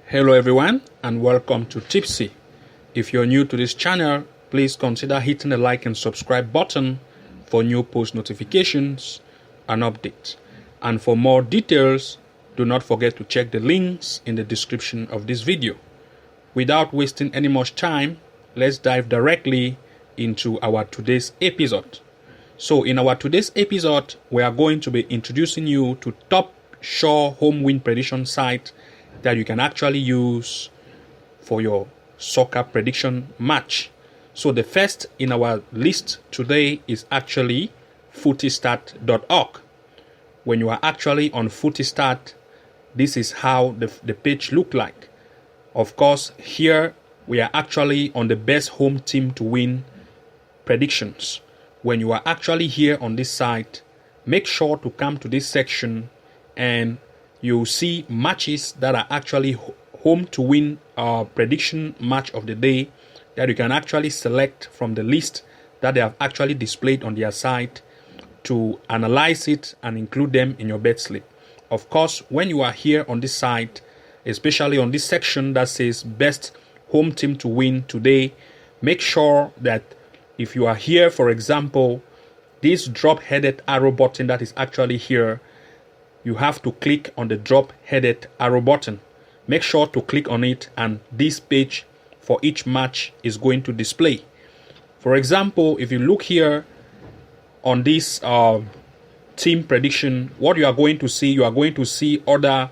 Hello everyone and welcome to Tipsy. If you're new to this channel, please consider hitting the like and subscribe button for new post notifications and updates. And for more details, do not forget to check the links in the description of this video. Without wasting any much time, let's dive directly into our today's episode. So in our today's episode, we are going to be introducing you to top sure home win prediction site that you can actually use for your soccer prediction match. So the first in our list today is actually Footystart.org. When you are actually on Footystart, this is how the page look like. Of course, here we are actually on the best home team to win predictions. When you are actually here on this site, make sure to come to this section and you'll see matches that are actually home to win prediction match of the day that you can actually select from the list that they have actually displayed on their site to analyze it and include them in your bet slip. Of course, when you are here on this site, especially on this section that says best home team to win today, make sure that if you are here, for example, this drop-headed arrow button that is actually here, you have to click on the drop-headed arrow button. Make sure to click on it and this page for each match is going to display. For example, if you look here on this team prediction, what you are going to see other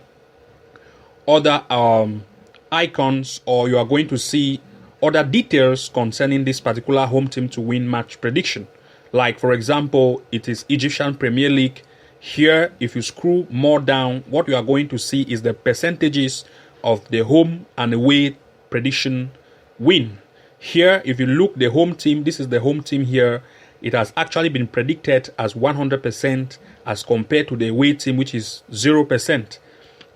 icons, or you are going to see other details concerning this particular home team to win match prediction. Like for example, it is Egyptian Premier League. Here, if you scroll more down, what you are going to see is the percentages of the home and away prediction win. Here, if you look the home team, this is the home team here. It has actually been predicted as 100% as compared to the away team, which is 0%.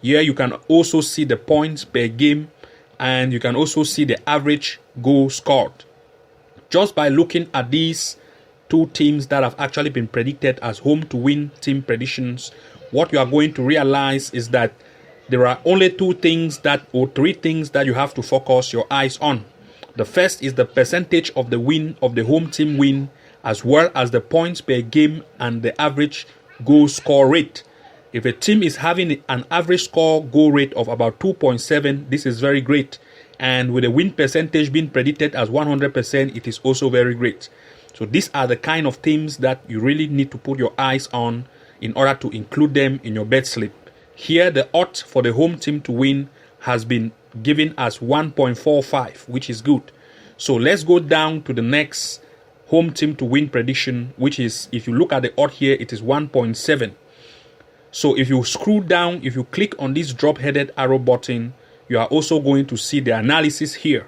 Here, you can also see the points per game and you can also see the average goal scored. Just by looking at these two teams that have actually been predicted as home to win team predictions, what you are going to realize is that there are only three things that you have to focus your eyes on. The first is the percentage of the win of the home team win, as well as the points per game and the average goal score rate. If a team is having an average score goal rate of about 2.7, this is very great. And with the win percentage being predicted as 100%, it is also very great. So these are the kind of teams that you really need to put your eyes on in order to include them in your bet slip. Here, the odds for the home team to win has been given as 1.45, which is good. So let's go down to the next home team to win prediction, which is, if you look at the odd here, it is 1.7. So if you scroll down, if you click on this drop-headed arrow button, you are also going to see the analysis here.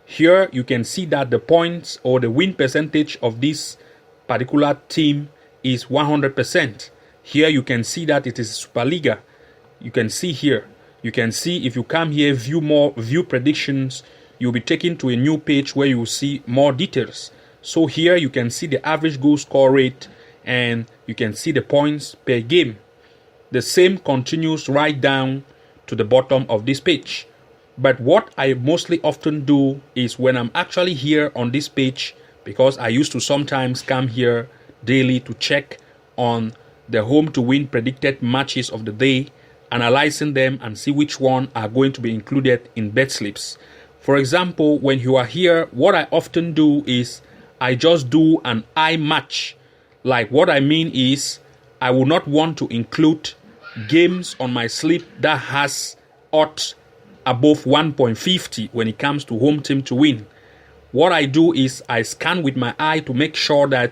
Here you can see that the points or the win percentage of this particular team is 100%. Here you can see that it is Superliga. You can see here. You can see if you come here, view predictions, you'll be taken to a new page where you will see more details. So here you can see the average goal score rate and you can see the points per game. The same continues right down to the bottom of this page. But what I mostly often do is when I'm actually here on this page, because I used to sometimes come here daily to check on the home to win predicted matches of the day, analyzing them and see which one are going to be included in bet slips. For example, when you are here, what I often do is I just do an eye match. Like what I mean is I will not want to include games on my slip that has odds above 1.50 when it comes to home team to win. What I do is I scan with my eye to make sure that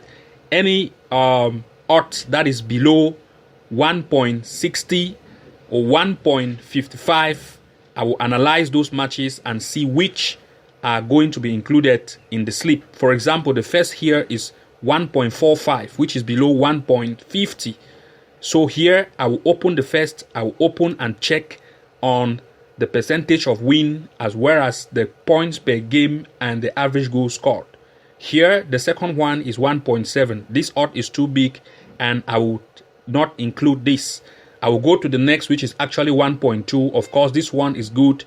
any odds that is below 1.60 or 1.55, I will analyze those matches and see which are going to be included in the slip. For example, the first here is 1.45, which is below 1.50. So here I will open the first, I will open and check on the percentage of win as well as the points per game and the average goal scored. Here the second one is 1.7. This odd is too big and I would not include this. I will go to the next, which is actually 1.2. Of course, this one is good.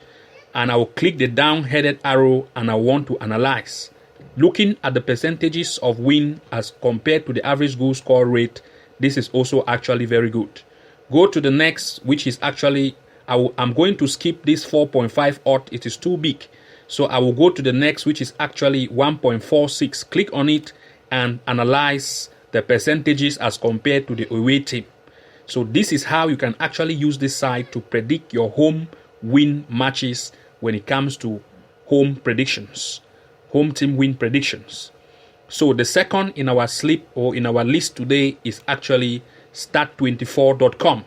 and I will click the down-headed arrow and I want to analyze. Looking at the percentages of win as compared to the average goal score rate, this is also actually very good. Go to the next, which is actually, I'm going to skip this 4.5 odd, it is too big. So I will go to the next, which is actually 1.46. Click on it and analyze the percentages as compared to the away team. So this is how you can actually use this site to predict your home win matches when it comes to home predictions, home team win predictions. So the second in our slip or in our list today is actually start24.com.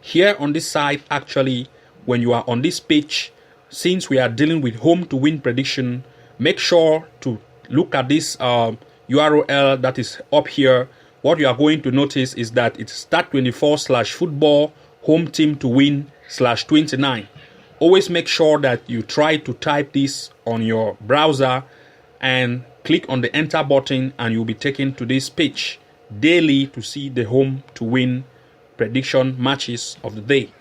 Here on this site, actually, when you are on this page, since we are dealing with home to win prediction, make sure to look at this URL that is up here. What you are going to notice is that it's start24/football home team to win /29. Always make sure that you try to type this on your browser and click on the enter button, and you'll be taken to this page daily to see the home to win prediction matches of the day.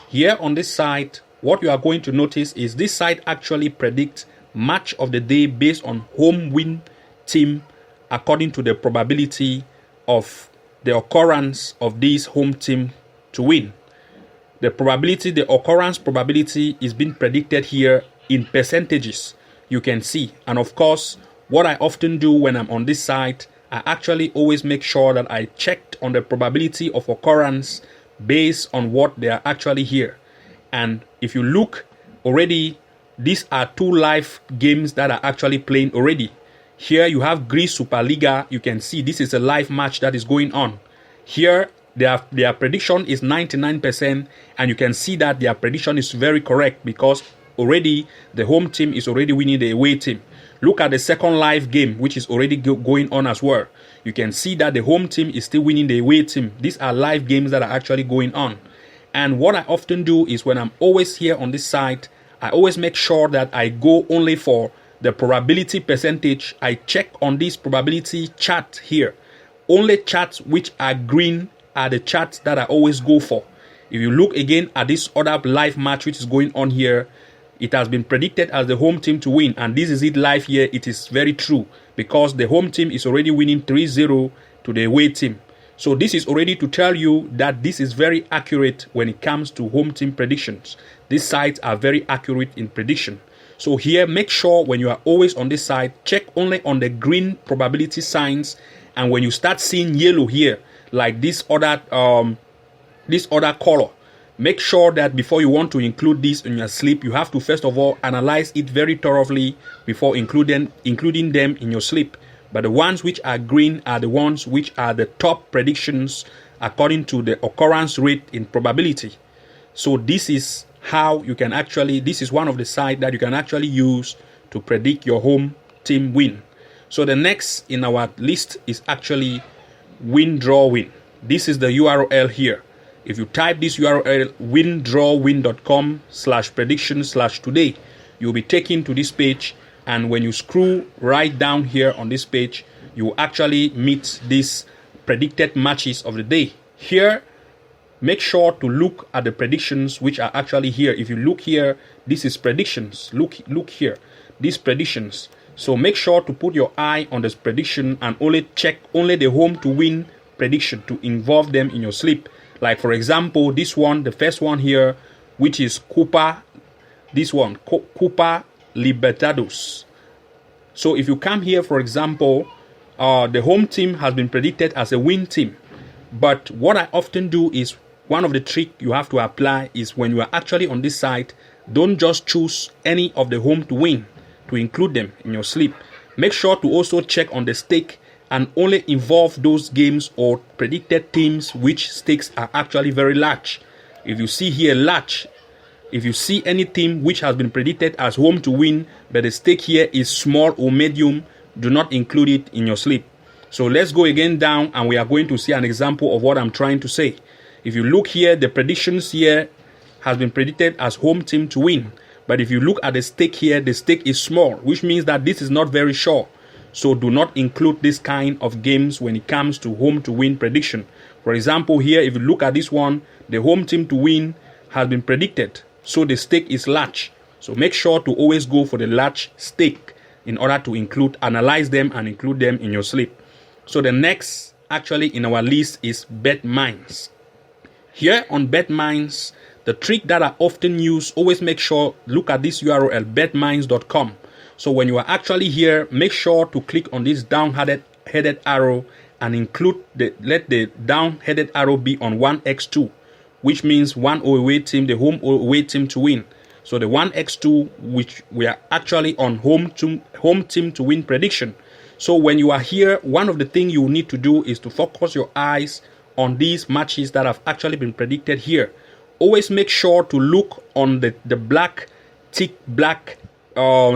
Here on this site, what you are going to notice is this site actually predicts match of the day based on home win team according to the probability of the occurrence of this home team to win. The occurrence probability is being predicted here in percentages, you can see. And of course, what I often do when I'm on this site, I actually always make sure that I checked on the probability of occurrence based on what they are actually here. And if you look already, these are 2 live games that are actually playing already. Here you have Greece Superliga. You can see this is a live match that is going on. Here their prediction is 99%, and you can see that their prediction is very correct because already the home team is already winning the away team. Look at the second live game, which is already going on as well. You can see that the home team is still winning the away team. These are live games that are actually going on. And what I often do is when I'm always here on this site, I always make sure that I go only for the probability percentage. I check on this probability chart here. Only charts which are green are the charts that I always go for. If you look again at this other live match which is going on here, it has been predicted as the home team to win, and this is it live here. It is very true because the home team is already winning 3-0 to the away team. So this is already to tell you that this is very accurate when it comes to home team predictions. These sites are very accurate in prediction. So here, make sure when you are always on this site, check only on the green probability signs, and when you start seeing yellow here, like this other color, make sure that before you want to include this in your slip, you have to first of all analyze it very thoroughly before including them in your slip. But the ones which are green are the ones which are the top predictions according to the occurrence rate in probability. So this is how you can actually, this is one of the sites that you can actually use to predict your home team win. So the next in our list is actually Winddraw. This is the URL here. If you type this URL, winddrawwin.com/prediction/today, you'll be taken to this page. And when you scroll right down here on this page, you will actually meet these predicted matches of the day. Here, make sure to look at the predictions which are actually here. If you look here, this is predictions. Look here, these predictions. So make sure to put your eye on this prediction and only check only the home to win prediction to involve them in your slip. Like for example, this one, the first one here, which is Copa Libertadores. So if you come here, for example, the home team has been predicted as a win team. But what I often do is, one of the tricks you have to apply is when you are actually on this site, don't just choose any of the home to win to include them in your slip. Make sure to also check on the stake and only involve those games or predicted teams which stakes are actually very large. If you see here large, if you see any team which has been predicted as home to win, but the stake here is small or medium, do not include it in your slip. So let's go again down and we are going to see an example of what I'm trying to say. If you look here, the predictions here has been predicted as home team to win. But if you look at the stake here, the stake is small, which means that this is not very sure. So do not include this kind of games when it comes to home to win prediction. For example, here, if you look at this one, the home team to win has been predicted. So the stake is large. So make sure to always go for the large stake in order to analyze them and include them in your slip. So the next actually in our list is bet mines. Here on bet mines, the trick that I often use, always make sure, look at this URL, betmines.com. So when you are actually here, make sure to click on this down-headed arrow and let the down-headed arrow be on 1x2, which means one away team, the home away team to win. So the 1x2, which we are actually on home team to win prediction. So when you are here, one of the things you need to do is to focus your eyes on these matches that have actually been predicted here. Always make sure to look on the black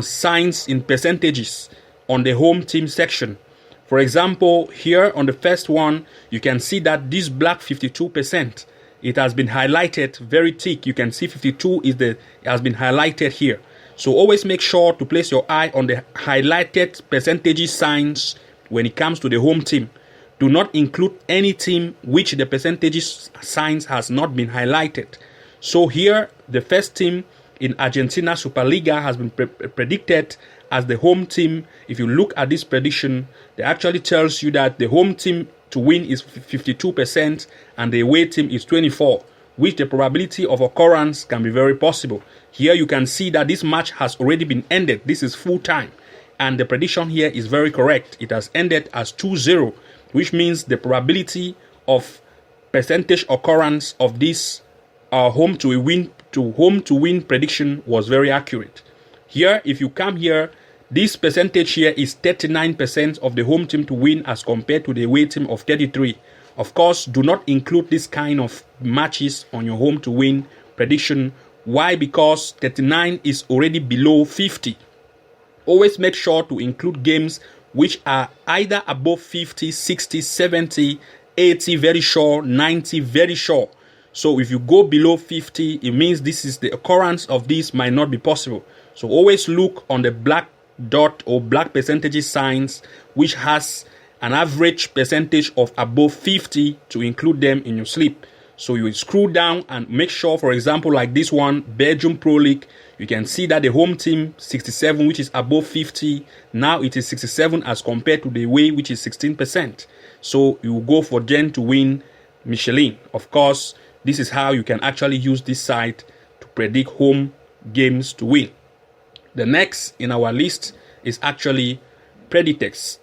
signs in percentages on the home team section. For example, here on the first one, you can see that this black 52%, it has been highlighted very thick. You can see 52 has been highlighted here. So always make sure to place your eye on the highlighted percentages signs when it comes to the home team. Do not include any team which the percentages signs has not been highlighted. So here, the first team in Argentina Superliga has been predicted as the home team. If you look at this prediction, it actually tells you that the home team to win is 52% and the away team is 24%, which the probability of occurrence can be very possible. Here you can see that this match has already been ended. This is full time. And the prediction here is very correct. It has ended as 2-0, which means the probability of percentage occurrence of this home to win prediction was very accurate. Here, if you come here, this percentage here is 39% of the home team to win as compared to the away team of 33%. Of course, do not include this kind of matches on your home to win prediction. Why? Because 39 is already below 50. Always make sure to include games which are either above 50, 60, 70, 80 very sure, 90 very sure. So if you go below 50, it means the occurrence of this might not be possible. So always look on the black dot or black percentages signs which has an average percentage of above 50 to include them in your slip. So you scroll down and make sure, for example, like this one, Belgium Pro League, you can see that the home team 67, which is above 50, now it is 67 as compared to the away, which is 16%. So you go for Gen to win Michelin. Of course, this is how you can actually use this site to predict home games to win. The next in our list is actually Predix.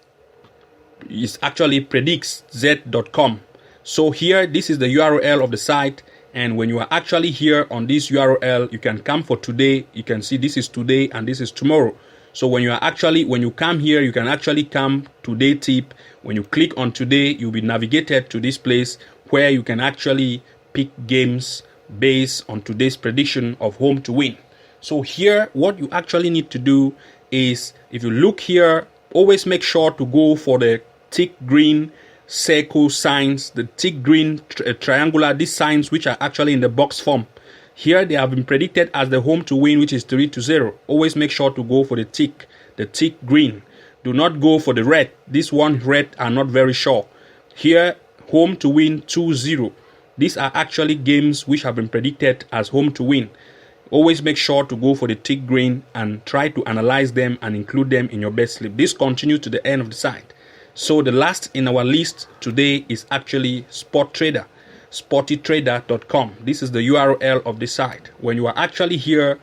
It's actually predixz.com. So here, this is the URL of the site. And when you are actually here on this URL, you can come for today. You can see this is today and this is tomorrow. So when you come here, you can actually come today tip. When you click on today, you'll be navigated to this place where you can actually pick games based on today's prediction of home to win. So here, what you actually need to do is, if you look here, always make sure to go for the thick green circle signs, the thick green triangular, these signs which are actually in the box form. Here they have been predicted as the home to win, which is 3-0. Always make sure to go for the thick green. Do not go for the red. This one red are not very sure. Here, home to win 2-0. These are actually games which have been predicted as home to win. Always make sure to go for the thick green and try to analyze them and include them in your best slip. This continues to the end of the site. So the last in our list today is actually Sport Trader, sportytrader.com. This is the URL of the site. When you are actually here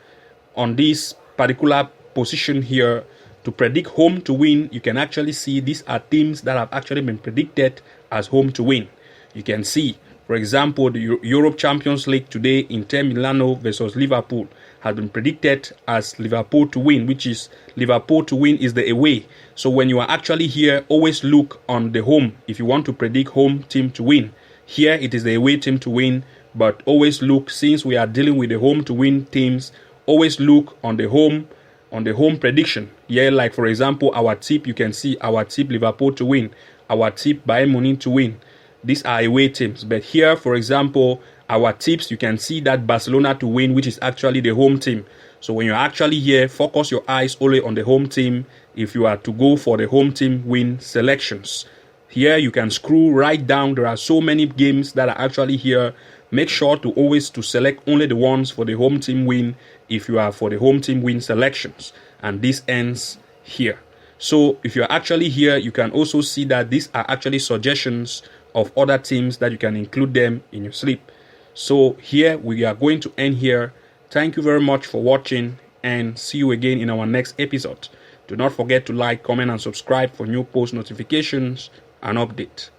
on this particular position here to predict home to win, you can actually see these are teams that have actually been predicted as home to win. You can see, for example, the Europe Champions League today, Inter Milano versus Liverpool has been predicted as Liverpool to win, which is Liverpool to win is the away. So when you are actually here, always look on the home if you want to predict home team to win. Here it is the away team to win, but always look, since we are dealing with the home to win teams, always look on the home prediction. Here, like for example, our tip, you can see our tip Liverpool to win, our tip Bayern Munich to win. These are away teams. But here, for example, our tips, you can see that Barcelona to win, which is actually the home team. So when you're actually here, focus your eyes only on the home team if you are to go for the home team win selections. Here you can scroll right down. There are so many games that are actually here Make sure to always to select only the ones for the home team win if you are for the home team win selections. And this ends here. So if you're actually here, you can also see that these are actually suggestions of other teams that you can include them in your slip. So here we are going to end here. Thank you very much for watching, and see you again in our next episode. Do not forget to like, comment, and subscribe for new post notifications and updates.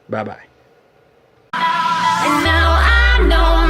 Bye bye. And now I know